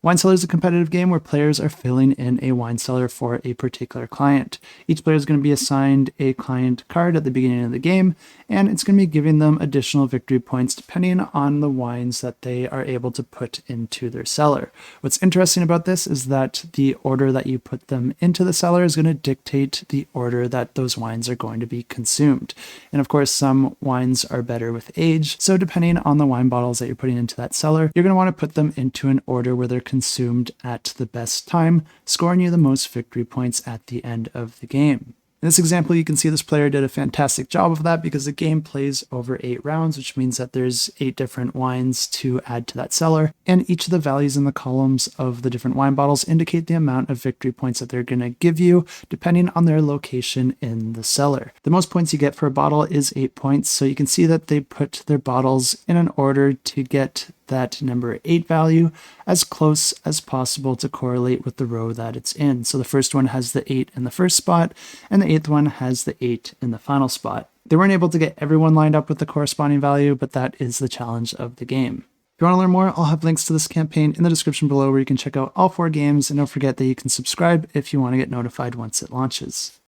Wine Cellar is a competitive game where players are filling in a wine cellar for a particular client. Each player is going to be assigned a client card at the beginning of the game, and it's going to be giving them additional victory points depending on the wines that they are able to put into their cellar. What's interesting about this is that the order that you put them into the cellar is going to dictate the order that those wines are going to be consumed. And of course, some wines are better with age, so depending on the wine bottles that you're putting into that cellar, you're going to want to put them into an order where they're consumed at the best time, scoring you the most victory points at the end of the game. In this example, you can see this player did a fantastic job of that because the game plays over 8 rounds, which means that there's 8 different wines to add to that cellar, and each of the values in the columns of the different wine bottles indicate the amount of victory points that they're going to give you depending on their location in the cellar. The most points you get for a bottle is 8 points, so you can see that they put their bottles in an order to get that number 8 value as close as possible to correlate with the row that it's in. So the first one has the 8 in the first spot, and the 8th one has the 8 in the final spot. They weren't able to get everyone lined up with the corresponding value, but that is the challenge of the game. If you want to learn more, I'll have links to this campaign in the description below where you can check out all 4 games, and don't forget that you can subscribe if you want to get notified once it launches.